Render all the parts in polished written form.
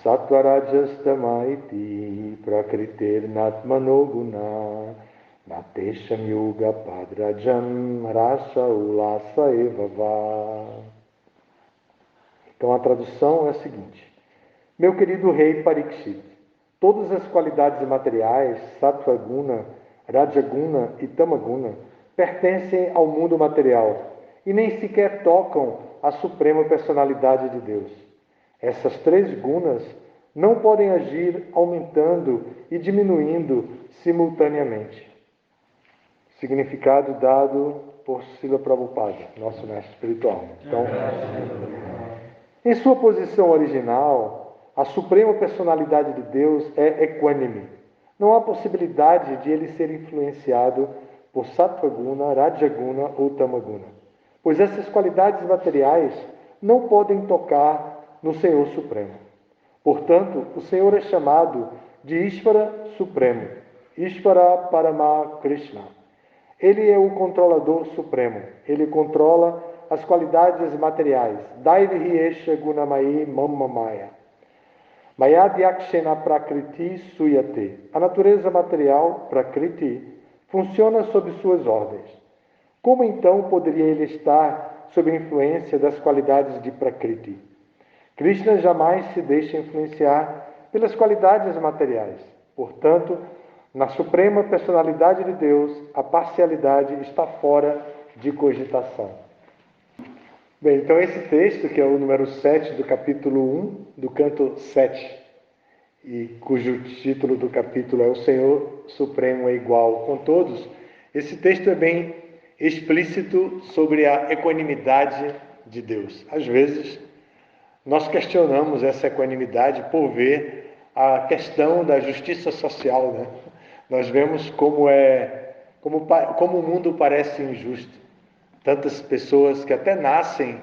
Sattvarajastamayiti prakritir natmanoguna natesham yoga padrajam rasa ulasa evava. Então a tradução é a seguinte: meu querido rei Parikshit, todas as qualidades materiais, Sattvaguna, Rajaguna e Tamaguna, pertencem ao mundo material e nem sequer tocam a suprema personalidade de Deus. Essas três gunas não podem agir aumentando e diminuindo simultaneamente. Significado dado por Srila Prabhupada, nosso mestre espiritual. Então, em sua posição original, a suprema personalidade de Deus é equânime. Não há possibilidade de ele ser influenciado por Sattvaguna, Rajaguna ou Tamaguna, pois essas qualidades materiais não podem tocar no Senhor Supremo. Portanto, o Senhor é chamado de Ishvara Supremo, Ishvara Parama Krishna. Ele é o controlador supremo. Ele controla as qualidades materiais. Daivihi esha gunamai mamma maya. Mayadhyakshena prakriti suyate. A natureza material, prakriti, funciona sob suas ordens. Como então poderia ele estar sob a influência das qualidades de prakriti? Krishna jamais se deixa influenciar pelas qualidades materiais. Portanto, na suprema personalidade de Deus, a parcialidade está fora de cogitação. Bem, então esse texto, que é o número 7 do capítulo 1, do canto 7, e cujo título do capítulo é O Senhor Supremo é Igual com Todos, esse texto é bem explícito sobre a equanimidade de Deus. Às vezes, nós questionamos essa equanimidade por ver a questão da justiça social, né? Nós vemos como o mundo parece injusto. Tantas pessoas que até nascem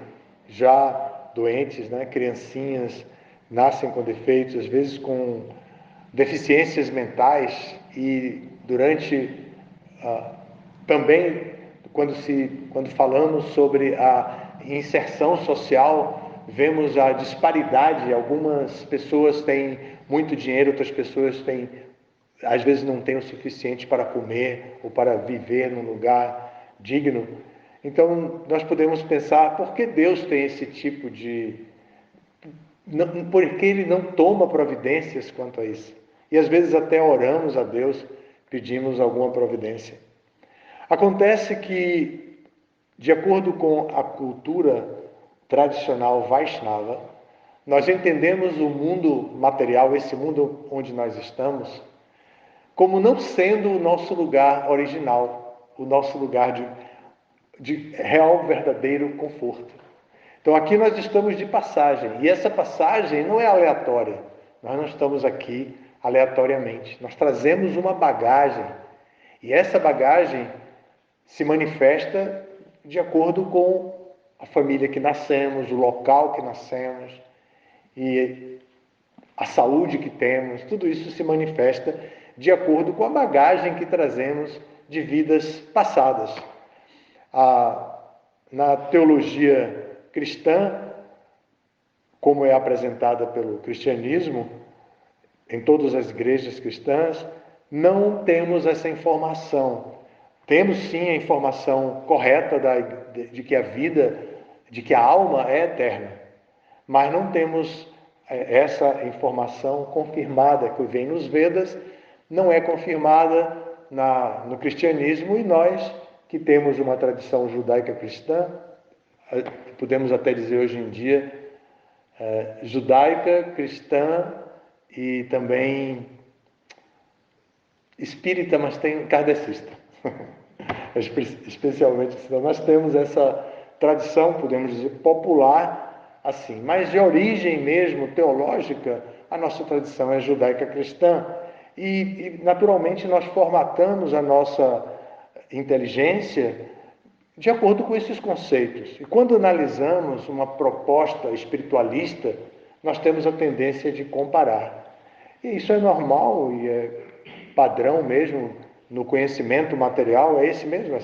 já doentes, né? Criancinhas nascem com defeitos, às vezes com deficiências mentais, e também quando falamos sobre a inserção social, vemos a disparidade. Algumas pessoas têm muito dinheiro, outras pessoas às vezes não têm o suficiente para comer ou para viver num lugar digno. Então, nós podemos pensar, por que Deus tem esse tipo por que Ele não toma providências quanto a isso? E às vezes até oramos a Deus, pedimos alguma providência. Acontece que, de acordo com a cultura tradicional Vaishnava, nós entendemos o mundo material, esse mundo onde nós estamos, como não sendo o nosso lugar original, o nosso lugar de real, verdadeiro conforto. Então aqui nós estamos de passagem, e essa passagem não é aleatória. Nós não estamos aqui aleatoriamente. Nós trazemos uma bagagem, e essa bagagem se manifesta de acordo com a família que nascemos, o local que nascemos e a saúde que temos. Tudo isso se manifesta de acordo com a bagagem que trazemos de vidas passadas. Na teologia cristã, como é apresentada pelo cristianismo, em todas as igrejas cristãs, não temos essa informação. Temos sim a informação correta de que a alma é eterna, mas não temos essa informação confirmada que vem nos Vedas, não é confirmada no cristianismo, e nós que temos uma tradição judaica cristã, podemos até dizer hoje em dia judaica, cristã e também espírita, mas tem kardecista. Especialmente, nós temos essa tradição, podemos dizer, popular, assim, mas de origem mesmo teológica, a nossa tradição é judaica cristã, e naturalmente nós formatamos a nossa inteligência de acordo com esses conceitos. E quando analisamos uma proposta espiritualista, nós temos a tendência de comparar. E isso é normal e é padrão mesmo no conhecimento material, é esse mesmo.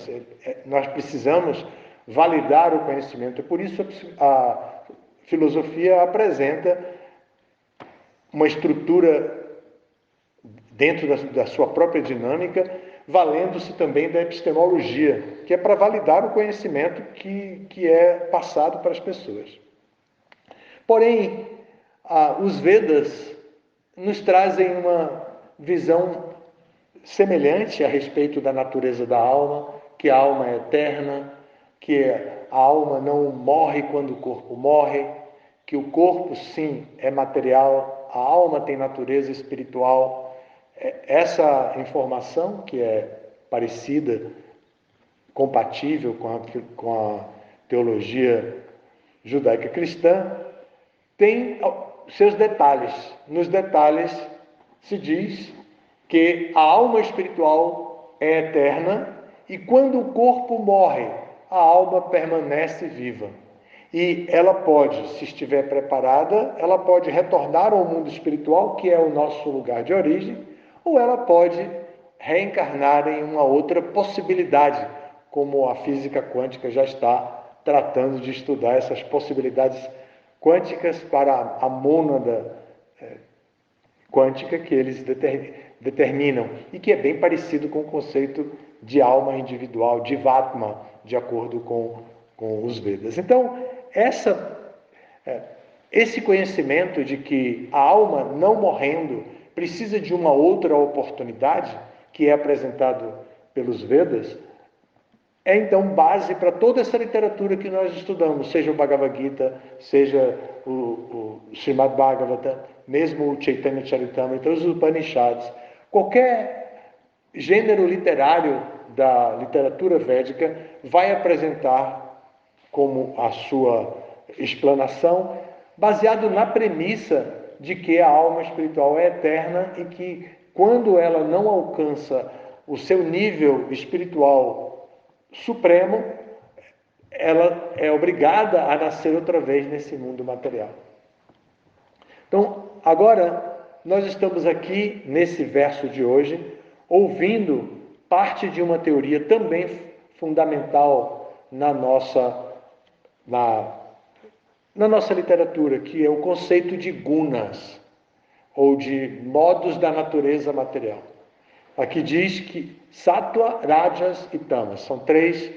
Nós precisamos validar o conhecimento. Por isso a filosofia apresenta uma estrutura dentro da sua própria dinâmica, valendo-se também da epistemologia, que é para validar o conhecimento que é passado para as pessoas. Porém, os Vedas nos trazem uma visão semelhante a respeito da natureza da alma, que a alma é eterna, que a alma não morre quando o corpo morre, que o corpo, sim, é material, a alma tem natureza espiritual. Essa informação, que é parecida, compatível com a teologia judaica cristã, tem seus detalhes. Nos detalhes se diz que a alma espiritual é eterna e quando o corpo morre, a alma permanece viva. E ela pode, se estiver preparada, ela pode retornar ao mundo espiritual, que é o nosso lugar de origem, ou ela pode reencarnar em uma outra possibilidade, como a física quântica já está tratando de estudar essas possibilidades quânticas para a mônada quântica que eles determinam, e que é bem parecido com o conceito de alma individual, de Vatma, de acordo com os Vedas. Então, esse conhecimento de que a alma, não morrendo, precisa de uma outra oportunidade, que é apresentado pelos Vedas, é então base para toda essa literatura que nós estudamos, seja o Bhagavad Gita, seja o Srimad Bhagavata, mesmo o Chaitanya Charitamrita, os Upanishads. Qualquer gênero literário da literatura védica vai apresentar como a sua explanação, baseado na premissa de que a alma espiritual é eterna e que, quando ela não alcança o seu nível espiritual supremo, ela é obrigada a nascer outra vez nesse mundo material. Então, agora, nós estamos aqui, nesse verso de hoje, ouvindo parte de uma teoria também fundamental na nossa literatura, que é o conceito de gunas, ou de modos da natureza material. Aqui diz que Sattva, Rajas e Tamas são 3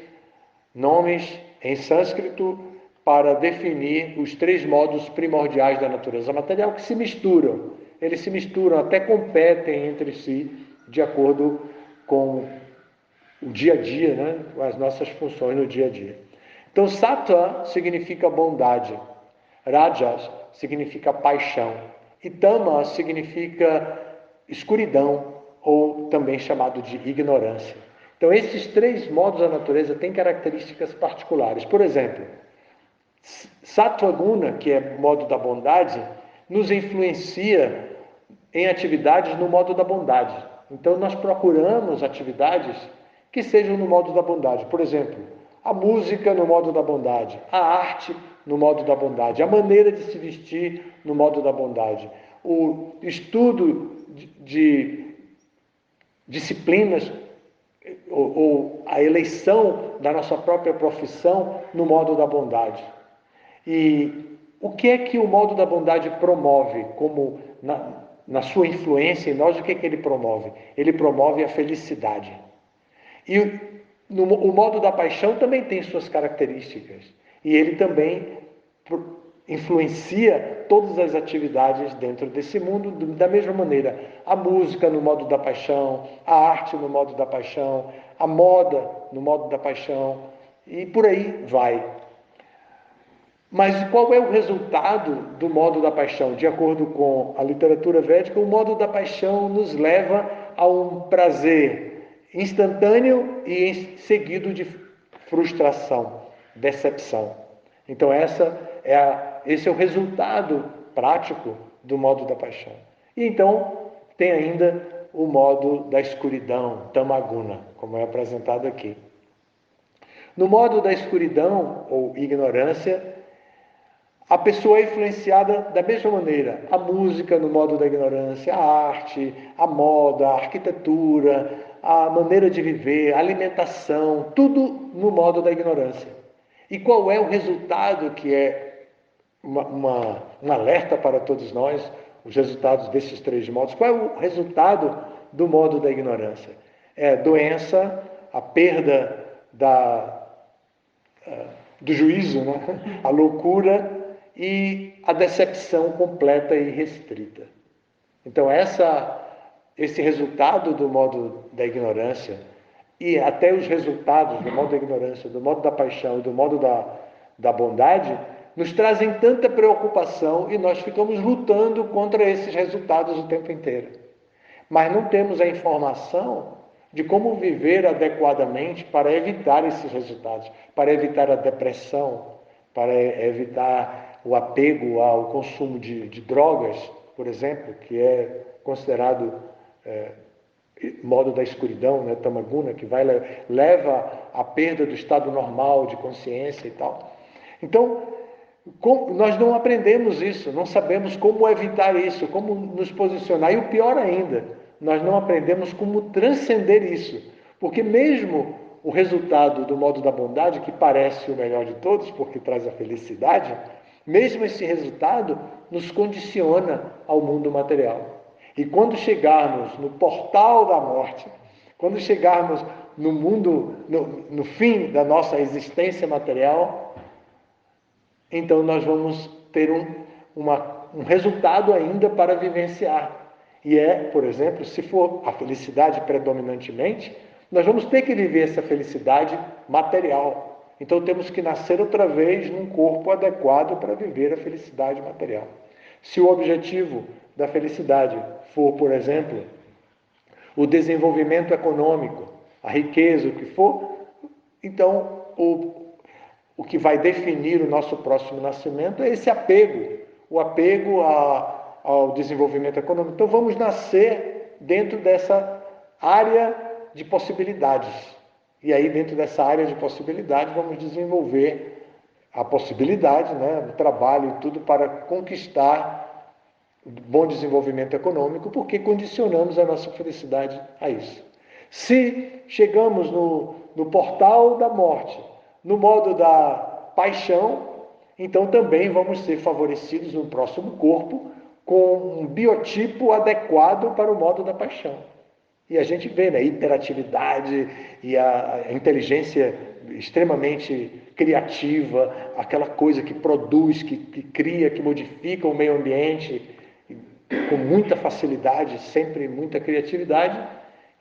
nomes em sânscrito para definir os 3 modos primordiais da natureza material que se misturam. Eles se misturam, até competem entre si, de acordo com o dia a dia, né? As nossas funções no dia a dia. Então, Sattva significa bondade, Rajas significa paixão e Tamas significa escuridão, ou também chamado de ignorância. Então, esses 3 modos da natureza têm características particulares. Por exemplo, Sattva Guna, que é o modo da bondade, nos influencia em atividades no modo da bondade. Então, nós procuramos atividades que sejam no modo da bondade. Por exemplo, a música no modo da bondade, a arte no modo da bondade, a maneira de se vestir no modo da bondade, o estudo de disciplinas ou a eleição da nossa própria profissão no modo da bondade. E o que é que o modo da bondade promove, como na sua influência em nós, o que é que ele promove? Ele promove a felicidade. E o modo da paixão também tem suas características. E ele também influencia todas as atividades dentro desse mundo da mesma maneira. A música no modo da paixão, a arte no modo da paixão, a moda no modo da paixão, e por aí vai. Mas qual é o resultado do modo da paixão? De acordo com a literatura védica, o modo da paixão nos leva a um prazer instantâneo e seguido de frustração, decepção. Então esse é o resultado prático do modo da paixão. E então tem ainda o modo da escuridão, tamaguna, como é apresentado aqui. No modo da escuridão ou ignorância, a pessoa é influenciada da mesma maneira. A música no modo da ignorância, a arte, a moda, a arquitetura, a maneira de viver, a alimentação, tudo no modo da ignorância. E qual é o resultado que é um alerta para todos nós, os resultados desses 3 modos. Qual é o resultado do modo da ignorância? É doença, a perda do juízo, né? A loucura e a decepção completa e restrita. Então, esse resultado do modo da ignorância e até os resultados do modo da ignorância, do modo da paixão e do modo da bondade nos trazem tanta preocupação e nós ficamos lutando contra esses resultados o tempo inteiro. Mas não temos a informação de como viver adequadamente para evitar esses resultados, para evitar a depressão, para evitar o apego ao consumo de drogas, por exemplo, que é considerado modo da escuridão, né, tamaguna, que leva à perda do estado normal de consciência e tal. Então, nós não aprendemos isso, não sabemos como evitar isso, como nos posicionar. E o pior ainda, nós não aprendemos como transcender isso. Porque mesmo o resultado do modo da bondade, que parece o melhor de todos, porque traz a felicidade, mesmo esse resultado nos condiciona ao mundo material. E quando chegarmos no portal da morte, quando chegarmos no mundo, no fim da nossa existência material, então nós vamos ter um resultado ainda para vivenciar. E por exemplo, se for a felicidade predominantemente, nós vamos ter que viver essa felicidade material. Então temos que nascer outra vez num corpo adequado para viver a felicidade material. Se o objetivo da felicidade for, por exemplo, o desenvolvimento econômico, a riqueza, o que for, então o que vai definir o nosso próximo nascimento é esse apego, o apego ao desenvolvimento econômico. Então vamos nascer dentro dessa área de possibilidades. E aí dentro dessa área de possibilidades vamos desenvolver a possibilidade, né, o trabalho e tudo para conquistar bom desenvolvimento econômico, porque condicionamos a nossa felicidade a isso. Se chegamos no portal da morte, no modo da paixão, então também vamos ser favorecidos no próximo corpo com um biotipo adequado para o modo da paixão. E a gente vê, né, hiperatividade e a inteligência extremamente criativa, aquela coisa que produz, que cria, que modifica o meio ambiente com muita facilidade, sempre muita criatividade,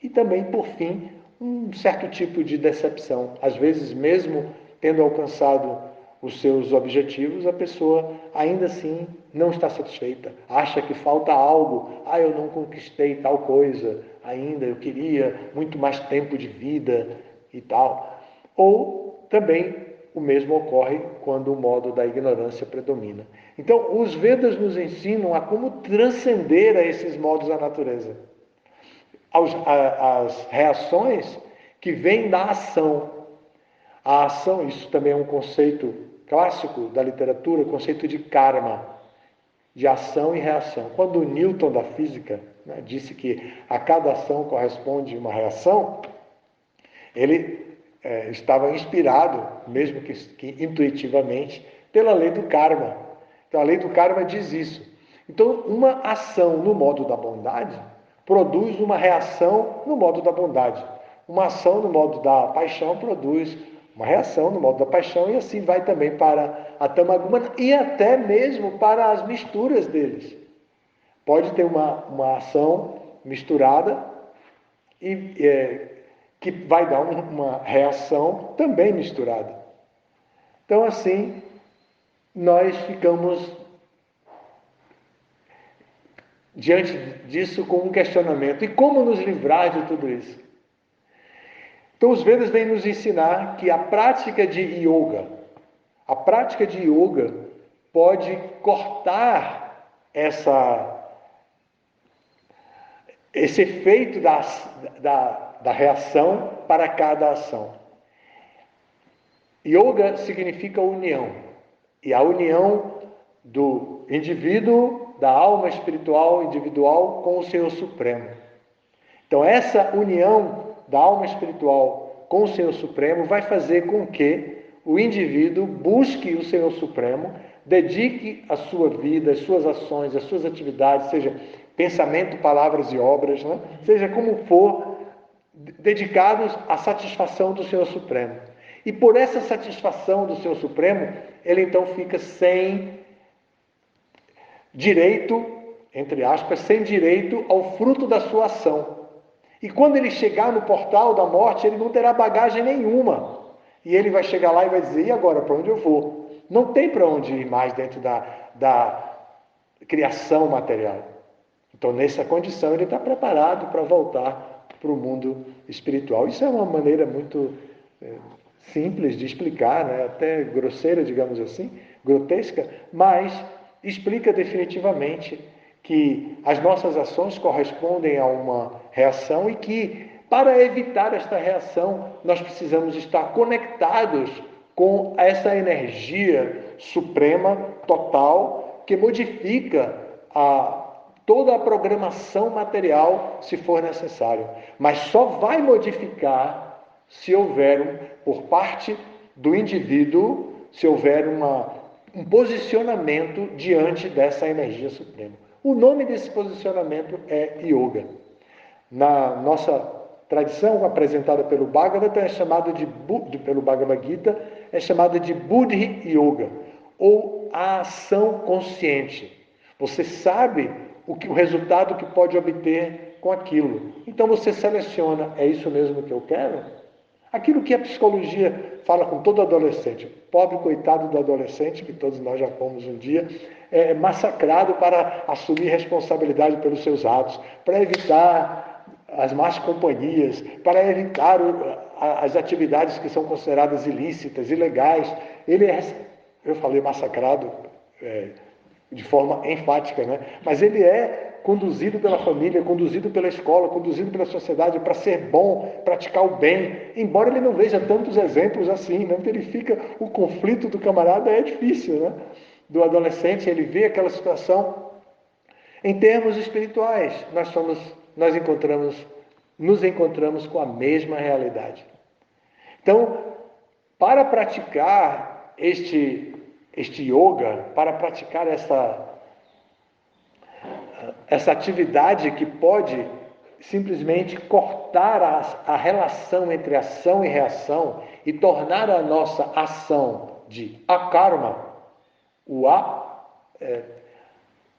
e também, por fim, um certo tipo de decepção. Às vezes, mesmo tendo alcançado os seus objetivos, a pessoa ainda assim não está satisfeita, acha que falta algo. Eu não conquistei tal coisa ainda, eu queria muito mais tempo de vida e tal. Ou também o mesmo ocorre quando o modo da ignorância predomina. Então, os Vedas nos ensinam a como transcender a esses modos da natureza. As reações que vêm da ação. A ação, isso também é um conceito clássico da literatura, o conceito de karma, de ação e reação. Quando Newton da física, né, disse que a cada ação corresponde uma reação, ele estava inspirado, mesmo que intuitivamente, pela lei do karma. Então a lei do karma diz isso. Então uma ação no modo da bondade produz uma reação no modo da bondade. Uma ação no modo da paixão produz uma reação no modo da paixão, e assim vai também para a tamaguna e até mesmo para as misturas deles. Pode ter uma ação misturada e que vai dar uma reação também misturada. Então, assim, nós ficamos diante disso com um questionamento. E como nos livrar de tudo isso? Então, os Vedas vêm nos ensinar que a prática de yoga pode cortar esse efeito da reação para cada ação. Yoga significa união. E a união do indivíduo, da alma espiritual individual com o Senhor Supremo. Então, essa união da alma espiritual com o Senhor Supremo vai fazer com que o indivíduo busque o Senhor Supremo dedique a sua vida, as suas ações, as suas atividades, seja pensamento, palavras e obras, né? Seja como for, dedicados à satisfação do Senhor Supremo. E por essa satisfação do Senhor Supremo, ele então fica sem direito, entre aspas, sem direito ao fruto da sua ação. E quando ele chegar no portal da morte, ele não terá bagagem nenhuma. E ele vai chegar lá e vai dizer, e agora, para onde eu vou? Não tem para onde ir mais dentro da criação material. Então, nessa condição, ele está preparado para voltar para o mundo espiritual. Isso é uma maneira muito simples de explicar, né? Até grosseira, digamos assim, grotesca, mas explica definitivamente que as nossas ações correspondem a uma reação e que, para evitar esta reação, nós precisamos estar conectados com essa energia suprema, total, que modifica toda a programação material, se for necessário. Mas só vai modificar se houver, por parte do indivíduo, se houver um posicionamento diante dessa energia suprema. O nome desse posicionamento é Yoga. Na nossa tradição apresentada pelo Bhagavata, pelo Bhagavad Gita, é chamada de Buddhi Yoga, ou a ação consciente. Você sabe o resultado que pode obter com aquilo. Então você seleciona, é isso mesmo que eu quero? Aquilo que a psicologia fala com todo adolescente, pobre coitado do adolescente, que todos nós já fomos um dia, massacrado para assumir responsabilidade pelos seus atos, para evitar as más companhias, para evitar as atividades que são consideradas ilícitas, ilegais. Eu falei massacrado de forma enfática, né? Mas ele é conduzido pela família, conduzido pela escola, conduzido pela sociedade para ser bom, praticar o bem, embora ele não veja tantos exemplos assim, né? O conflito do camarada é difícil, né? Do adolescente, ele vê aquela situação. Em termos espirituais, nos encontramos com a mesma realidade. Então, para praticar este yoga, para praticar essa atividade que pode simplesmente cortar a relação entre ação e reação e tornar a nossa ação de akarma, o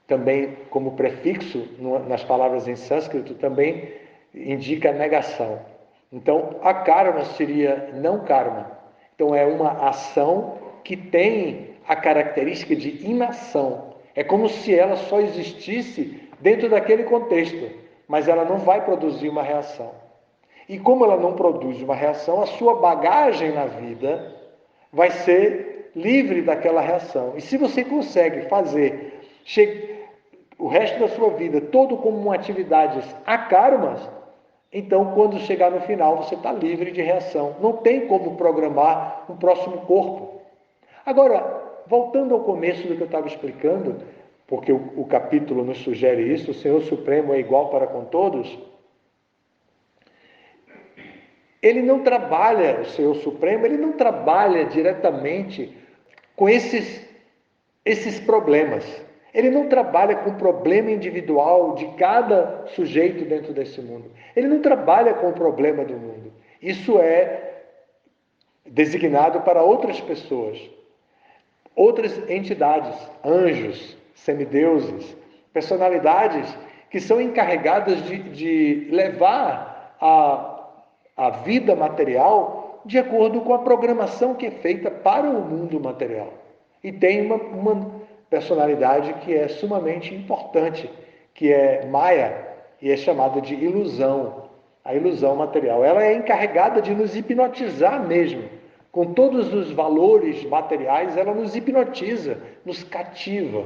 também como prefixo nas palavras em sânscrito, também indica negação. Então, akarma seria não karma. Então, é uma ação que tem a característica de inação. É como se ela só existisse dentro daquele contexto, mas ela não vai produzir uma reação. E como ela não produz uma reação, a sua bagagem na vida vai ser livre daquela reação. E se você consegue fazer o resto da sua vida todo como atividades akarmas, então quando chegar no final você está livre de reação. Não tem como programar um próximo corpo. Agora, voltando ao começo do que eu estava explicando, porque o capítulo nos sugere isso, o Senhor Supremo é igual para com todos. Ele não trabalha, o Senhor Supremo, ele não trabalha diretamente com esses problemas. Ele não trabalha com o problema individual de cada sujeito dentro desse mundo. Ele não trabalha com o problema do mundo. Isso é designado para outras pessoas, outras entidades, anjos, semideuses, personalidades que são encarregadas de levar a vida material de acordo com a programação que é feita para o mundo material. E tem uma personalidade que é sumamente importante, que é Maya, e é chamada de ilusão, a ilusão material. Ela é encarregada de nos hipnotizar mesmo. Com todos os valores materiais, ela nos hipnotiza, nos cativa.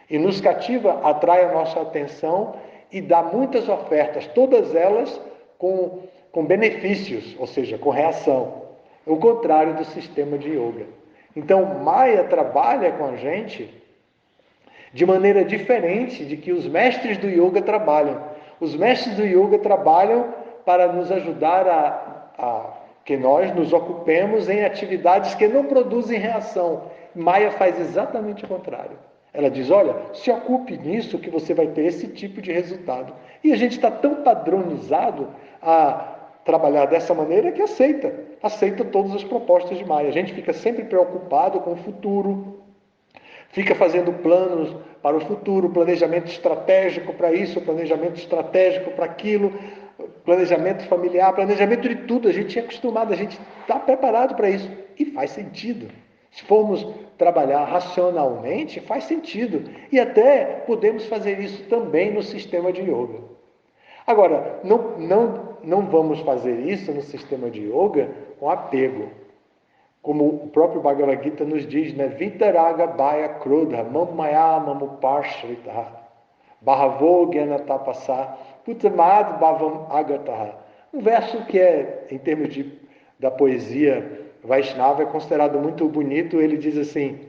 E nos cativa, atrai a nossa atenção e dá muitas ofertas, todas elas com benefícios, ou seja, com reação. O contrário do sistema de yoga. Então, Maya trabalha com a gente de maneira diferente de que os mestres do yoga trabalham. Os mestres do yoga trabalham para nos ajudar a que nós nos ocupemos em atividades que não produzem reação. Maya faz exatamente o contrário. Ela diz, olha, se ocupe nisso que você vai ter esse tipo de resultado. E a gente está tão padronizado a trabalhar dessa maneira que aceita todas as propostas de Maya. A gente fica sempre preocupado com o futuro, fica fazendo planos para o futuro, planejamento estratégico para isso, planejamento estratégico para aquilo, planejamento familiar, planejamento de tudo. A gente é acostumado, a gente está preparado para isso. E faz sentido. Se formos trabalhar racionalmente, faz sentido. E até podemos fazer isso também no sistema de yoga. Agora, não vamos fazer isso no sistema de yoga com apego. Como o próprio Bhagavad Gita nos diz, né? Vitaraga Bhaya Krodha Mamaya Mamuparshritaha Bhavo Gyanatapasa Putamad Bhavam Agataha. Um verso que em termos da poesia Vaishnava, é considerado muito bonito. Ele diz assim,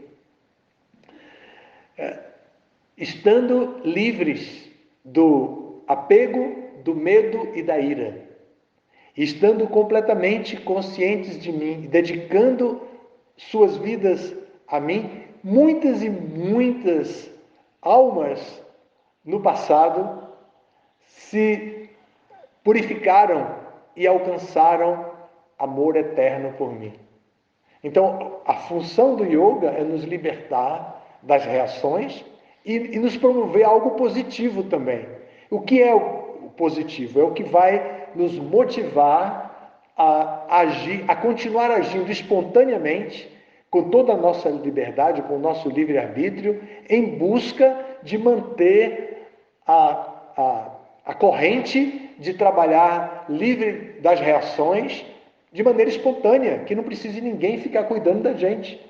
estando livres do apego, do medo e da ira, estando completamente conscientes de mim, dedicando suas vidas a mim, muitas e muitas almas no passado se purificaram e alcançaram amor eterno por mim. Então, a função do yoga é nos libertar das reações e nos promover algo positivo também. O que é o positivo? É o que vai nos motivar a agir, a continuar agindo espontaneamente, com toda a nossa liberdade, com o nosso livre-arbítrio, em busca de manter a corrente de trabalhar livre das reações de maneira espontânea, que não precise ninguém ficar cuidando da gente.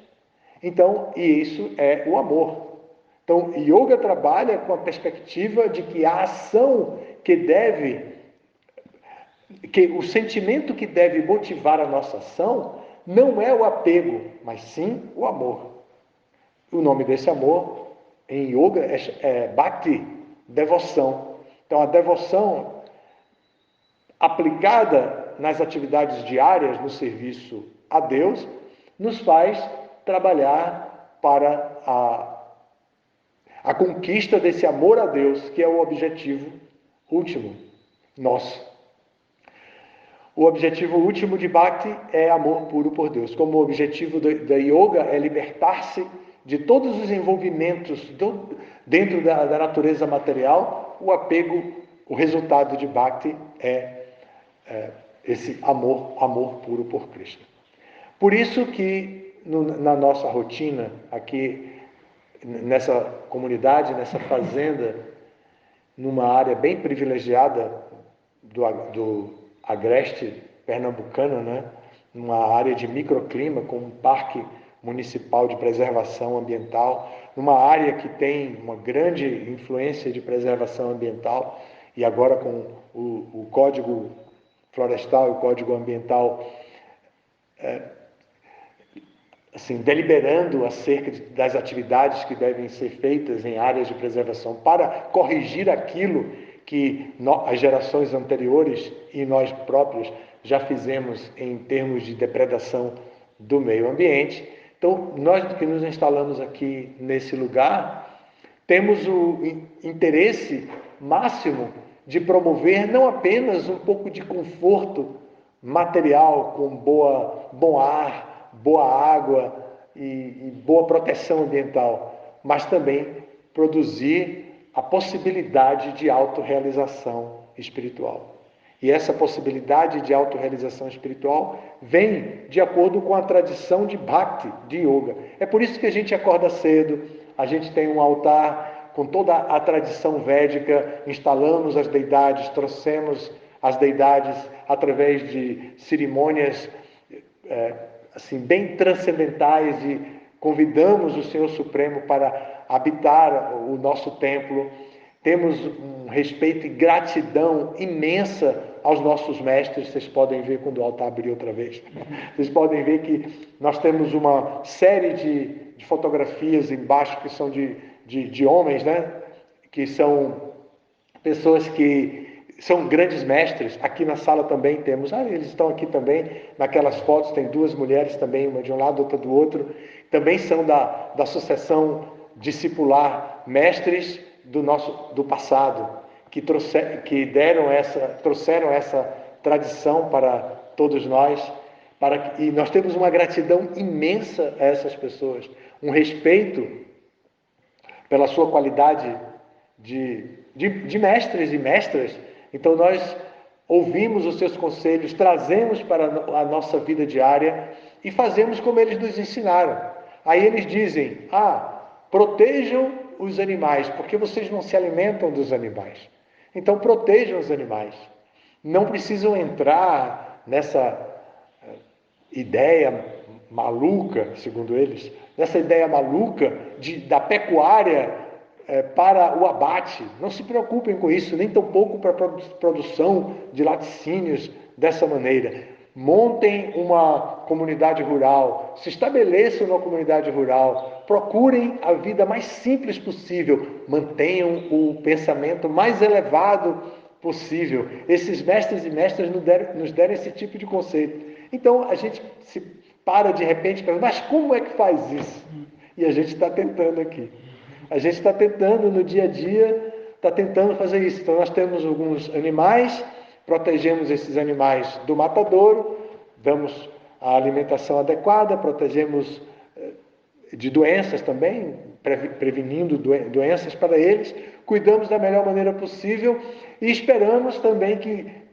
Então, e isso é o amor. Então, yoga trabalha com a perspectiva de que a ação que o sentimento que deve motivar a nossa ação não é o apego, mas sim o amor. O nome desse amor em yoga é bhakti, devoção. Então, a devoção aplicada nas atividades diárias, no serviço a Deus, nos faz trabalhar para a conquista desse amor a Deus, que é o objetivo último nosso. O objetivo último de Bhakti é amor puro por Deus. Como o objetivo da yoga é libertar-se de todos os envolvimentos dentro da natureza material, o apego, o resultado de Bhakti é esse amor puro por Krishna. Por isso que na nossa rotina, aqui nessa comunidade, nessa fazenda, numa área bem privilegiada do agreste pernambucano, né? Numa área de microclima, com um parque municipal de preservação ambiental, numa área que tem uma grande influência de preservação ambiental, e agora com o Código Florestal e o Código Ambiental deliberando acerca das atividades que devem ser feitas em áreas de preservação para corrigir aquilo que as gerações anteriores e nós próprios já fizemos em termos de depredação do meio ambiente. Então, nós que nos instalamos aqui nesse lugar, temos o interesse máximo de promover não apenas um pouco de conforto material, com bom ar, boa água e boa proteção ambiental, mas também produzir a possibilidade de autorrealização espiritual. E essa possibilidade de autorrealização espiritual vem de acordo com a tradição de Bhakti, de Yoga. É por isso que a gente acorda cedo, a gente tem um altar com toda a tradição védica, instalamos as deidades, trouxemos as deidades através de cerimônias bem transcendentais e convidamos o Senhor Supremo para habitar o nosso templo. Temos um respeito e gratidão imensa aos nossos mestres. Vocês podem ver quando o altar abrir outra vez. Vocês podem ver que nós temos uma série de fotografias embaixo que são de homens, né? Que são pessoas que são grandes mestres. Aqui na sala também temos, eles estão aqui também, naquelas fotos tem duas mulheres também, uma de um lado, outra do outro, também são da sucessão discipular, mestres do passado, que trouxeram essa tradição para todos nós, e nós temos uma gratidão imensa a essas pessoas, um respeito pela sua qualidade de mestres e mestras. Então nós ouvimos os seus conselhos, trazemos para a nossa vida diária e fazemos como eles nos ensinaram. Aí eles dizem, protejam os animais, porque vocês não se alimentam dos animais. Então protejam os animais. Não precisam entrar nessa ideia maluca, segundo eles, nessa ideia maluca da pecuária para o abate. Não se preocupem com isso, nem tampouco para a produção de laticínios dessa maneira. Montem uma comunidade rural, se estabeleçam numa comunidade rural, procurem a vida mais simples possível, mantenham o pensamento mais elevado possível. Esses mestres e mestras nos deram esse tipo de conceito. Então a gente se para de repente e pergunta, mas como é que faz isso? E a gente está tentando aqui. A gente está tentando no dia a dia, está tentando fazer isso. Então nós temos alguns animais, protegemos esses animais do matadouro, damos a alimentação adequada, protegemos de doenças também, prevenindo doenças para eles, cuidamos da melhor maneira possível e esperamos também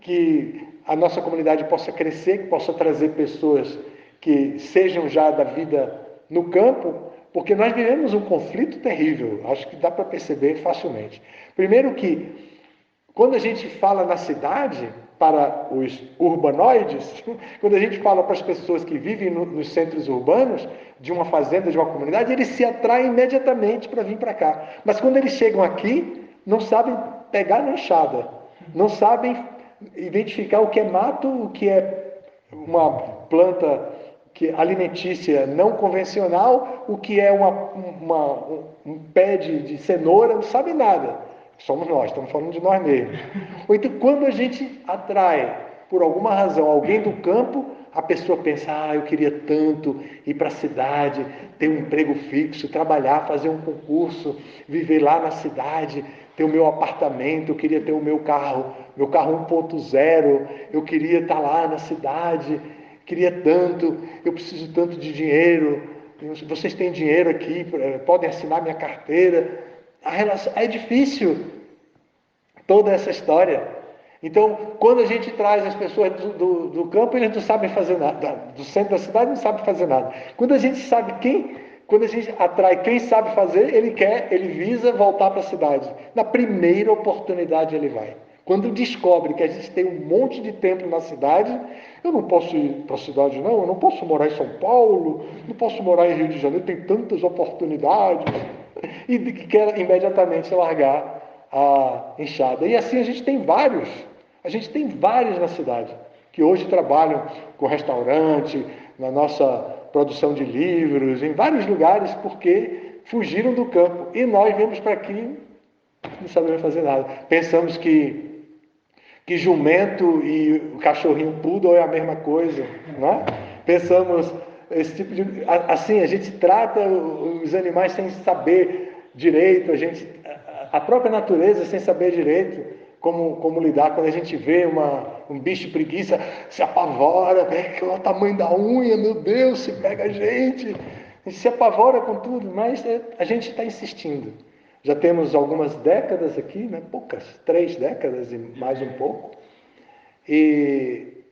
que a nossa comunidade possa crescer, que possa trazer pessoas que sejam já da vida no campo, porque nós vivemos um conflito terrível, acho que dá para perceber facilmente. Primeiro que, quando a gente fala na cidade, para os urbanoides, quando a gente fala para as pessoas que vivem nos centros urbanos, de uma fazenda, de uma comunidade, eles se atraem imediatamente para vir para cá. Mas quando eles chegam aqui, não sabem pegar na enxada, não sabem identificar o que é mato, o que é uma planta alimentícia não convencional, o que é um pé de cenoura, não sabe nada. Somos nós, estamos falando de nós mesmos. Ou então, quando a gente atrai, por alguma razão, alguém do campo, a pessoa pensa, eu queria tanto ir para a cidade, ter um emprego fixo, trabalhar, fazer um concurso, viver lá na cidade, ter o meu apartamento, eu queria ter o meu carro 1.0, eu queria estar lá na cidade, queria tanto, eu preciso tanto de dinheiro, vocês têm dinheiro aqui, podem assinar minha carteira. A relação é difícil, toda essa história. Então, quando a gente traz as pessoas do campo, eles não sabem fazer nada, do centro da cidade não sabem fazer nada. Quando a gente atrai quem sabe fazer, ele visa voltar para a cidade. Na primeira oportunidade ele vai. Quando descobre que a gente tem um monte de templo na cidade, eu não posso ir para a cidade não, eu não posso morar em São Paulo, não posso morar em Rio de Janeiro, tem tantas oportunidades. E quer imediatamente largar a enxada. E assim a gente tem vários na cidade, que hoje trabalham com restaurante, na nossa produção de livros, em vários lugares, porque fugiram do campo. E nós viemos para aqui, não sabemos fazer nada. Pensamos que jumento e o cachorrinho poodle é a mesma coisa, né? Pensamos esse tipo de... Assim, a gente trata os animais sem saber direito, a própria natureza sem saber direito como lidar. Quando a gente vê um bicho preguiça, se apavora, olha o tamanho da unha, meu Deus, se pega a gente se apavora com tudo, mas a gente está insistindo. Já temos algumas décadas aqui, né? Poucas, 3 décadas e mais um pouco, e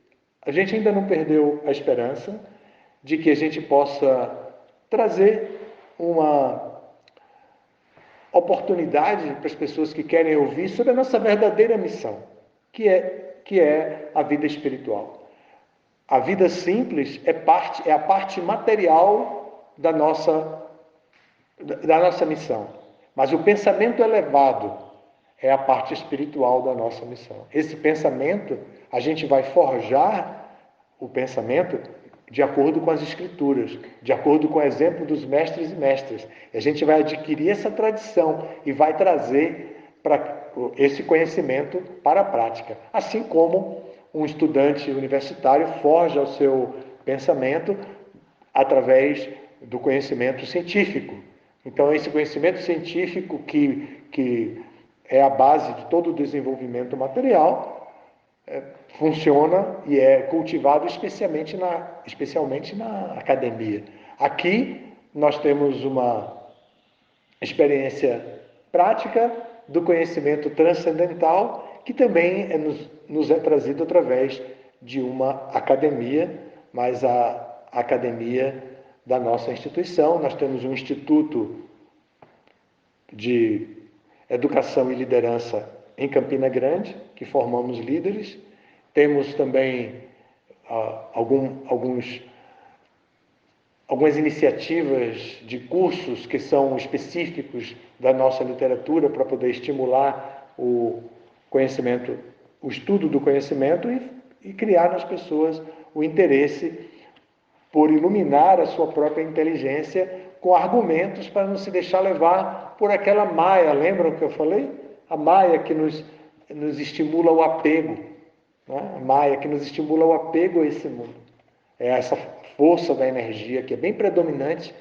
a gente ainda não perdeu a esperança de que a gente possa trazer uma oportunidade para as pessoas que querem ouvir sobre a nossa verdadeira missão, que é a vida espiritual. A vida simples é a parte material da nossa missão, mas o pensamento elevado é a parte espiritual da nossa missão. Esse pensamento, a gente vai forjar o pensamento de acordo com as Escrituras, de acordo com o exemplo dos mestres e mestras. E a gente vai adquirir essa tradição e vai trazer esse conhecimento para a prática. Assim como um estudante universitário forja o seu pensamento através do conhecimento científico. Então, esse conhecimento científico que é a base de todo o desenvolvimento material, funciona e é cultivado especialmente na academia. Aqui nós temos uma experiência prática do conhecimento transcendental, que também nos é trazido através de uma academia, mas a academia da nossa instituição. Nós temos um instituto de educação e liderança em Campina Grande, que formamos líderes. Temos também algumas iniciativas de cursos que são específicos da nossa literatura para poder estimular o conhecimento, o estudo do conhecimento e criar nas pessoas o interesse por iluminar a sua própria inteligência com argumentos para não se deixar levar por aquela maia. Lembram o que eu falei? A maia que nos estimula o apego, né? A maia que nos estimula o apego a esse mundo. É essa força da energia que é bem predominante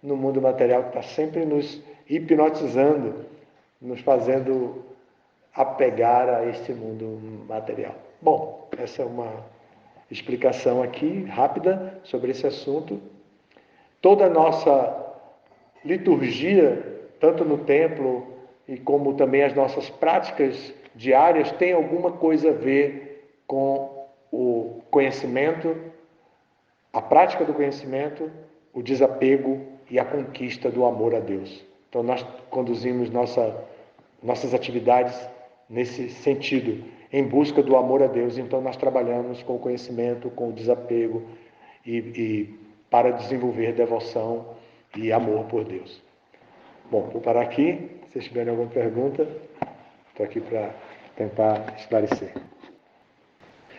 no mundo material, que está sempre nos hipnotizando, nos fazendo apegar a este mundo material. Bom, essa é uma explicação aqui rápida sobre esse assunto. Toda a nossa liturgia, tanto no templo e como também as nossas práticas diárias, tem alguma coisa a ver com o conhecimento, a prática do conhecimento, o desapego e a conquista do amor a Deus. Então nós conduzimos nossas atividades nesse sentido, em busca do amor a Deus. Então nós trabalhamos com o conhecimento, com o desapego e para desenvolver devoção e amor por Deus. Bom, vou parar aqui. Se vocês tiverem alguma pergunta, estou aqui para tentar esclarecer.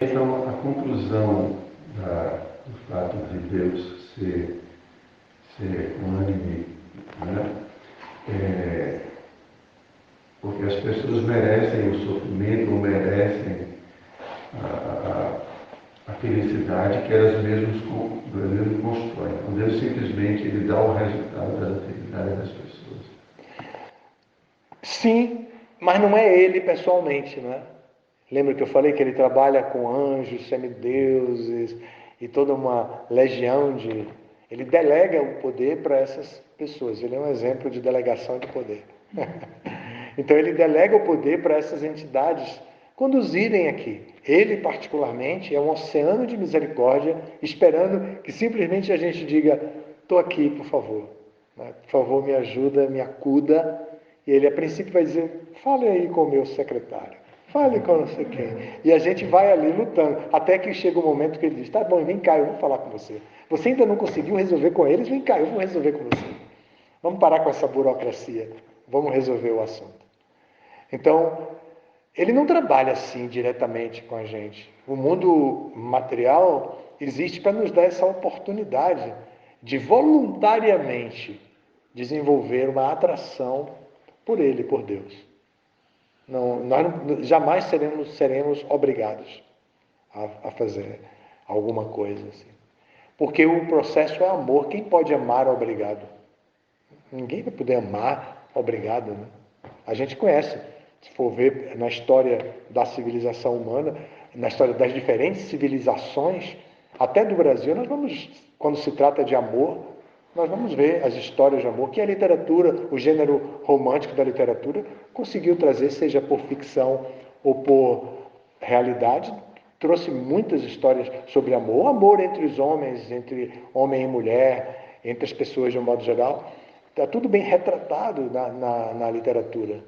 Então, a conclusão do fato de Deus ser unânime, né? Porque as pessoas merecem o sofrimento, ou merecem a felicidade que elas mesmas constroem. Então, Deus simplesmente ele dá o resultado das atividades das pessoas. Sim, mas não é ele pessoalmente, não é? Lembra que eu falei que ele trabalha com anjos, semideuses e toda uma legião de... Ele delega o poder para essas pessoas. Ele é um exemplo de delegação de poder. Então ele delega o poder para essas entidades conduzirem aqui. Ele, particularmente, é um oceano de misericórdia, esperando que simplesmente a gente diga: estou aqui, por favor. Por favor, me ajuda, me acuda. E ele, a princípio, vai dizer: fale aí com o meu secretário. Fale com não sei quem. E a gente vai ali lutando, até que chega o momento que ele diz: tá bom, vem cá, eu vou falar com você. Você ainda não conseguiu resolver com eles? Vem cá, eu vou resolver com você. Vamos parar com essa burocracia. Vamos resolver o assunto. Então, ele não trabalha assim diretamente com a gente. O mundo material existe para nos dar essa oportunidade de voluntariamente desenvolver uma atração por ele, por Deus. Nós jamais seremos obrigados a fazer alguma coisa assim. Porque o processo é amor. Quem pode amar obrigado? Ninguém vai poder amar obrigado, né? A gente conhece. Se for ver na história da civilização humana, na história das diferentes civilizações, até do Brasil, nós vamos, quando se trata de amor, nós vamos ver as histórias de amor que a literatura, o gênero romântico da literatura, conseguiu trazer, seja por ficção ou por realidade, trouxe muitas histórias sobre amor, o amor entre os homens, entre homem e mulher, entre as pessoas de um modo geral. Está tudo bem retratado na literatura.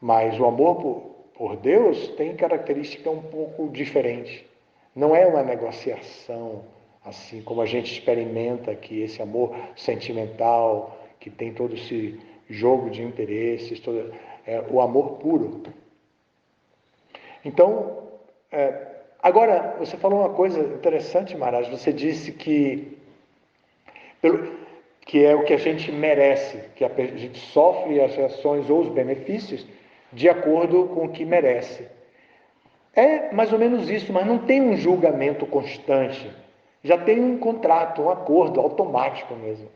Mas o amor por Deus tem característica um pouco diferente. Não é uma negociação, assim como a gente experimenta aqui, esse amor sentimental, que tem todo esse jogo de interesses, o amor puro. Então, agora, você falou uma coisa interessante, Maharaj. Você disse que é o que a gente merece, que a gente sofre as reações ou os benefícios de acordo com o que merece. É mais ou menos isso, mas não tem um julgamento constante. Já tem um contrato, um acordo automático mesmo.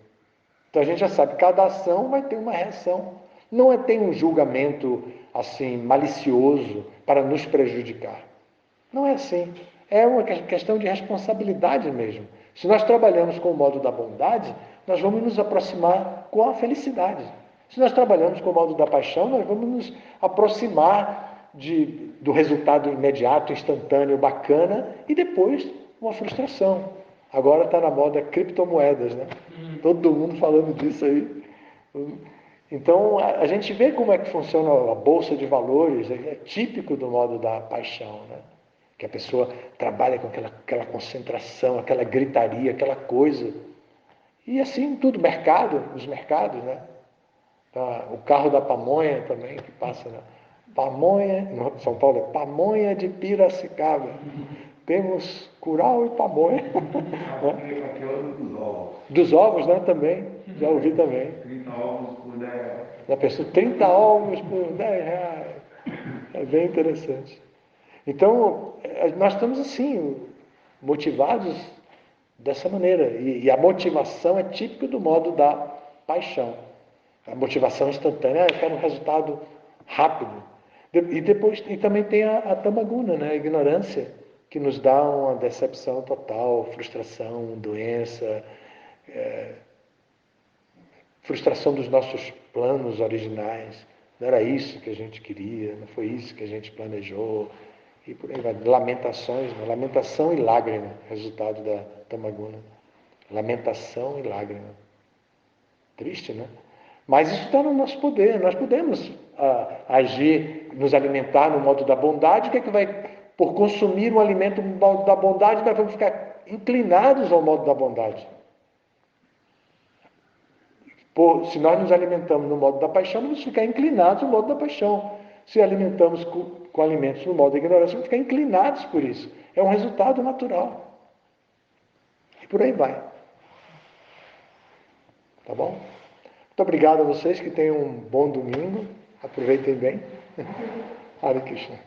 Então a gente já sabe, cada ação vai ter uma reação. Não é tem um julgamento assim malicioso para nos prejudicar. Não é assim. É uma questão de responsabilidade mesmo. Se nós trabalhamos com o modo da bondade, nós vamos nos aproximar com a felicidade. Se nós trabalhamos com o modo da paixão, nós vamos nos aproximar do resultado imediato, instantâneo, bacana, e depois uma frustração. Agora está na moda criptomoedas, né? Todo mundo falando disso aí. Então, a gente vê como é que funciona a bolsa de valores, é típico do modo da paixão, né? Que a pessoa trabalha com aquela concentração, aquela gritaria, aquela coisa. E assim tudo, os mercados, né? O carro da pamonha também, que passa, né? Pamonha, no São Paulo é pamonha de Piracicaba. Temos curau e pamonha. Dos ovos, né? Também, já ouvi também. 30 ovos por 10 reais. Já pensou? 30 ovos por 10 reais. É bem interessante. Então, nós estamos assim, motivados dessa maneira. E a motivação é típica do modo da paixão. A motivação instantânea, eu quero um resultado rápido. E também tem a tamaguna, né? A ignorância, que nos dá uma decepção total, frustração, doença, frustração dos nossos planos originais. Não era isso que a gente queria, não foi isso que a gente planejou. E por aí vai. Lamentações, né? Lamentação e lágrima, resultado da tamaguna. Lamentação e lágrima. Triste, né? Mas isso está no nosso poder. Nós podemos agir, nos alimentar no modo da bondade. O que é que vai, por consumir um alimento no modo da bondade, nós vamos ficar inclinados ao modo da bondade. Se nós nos alimentamos no modo da paixão, vamos ficar inclinados ao modo da paixão. Se alimentamos com alimentos no modo da ignorância, vamos ficar inclinados por isso. É um resultado natural. E por aí vai. Tá bom? Muito obrigado a vocês, que tenham um bom domingo. Aproveitem bem. Hare Krishna.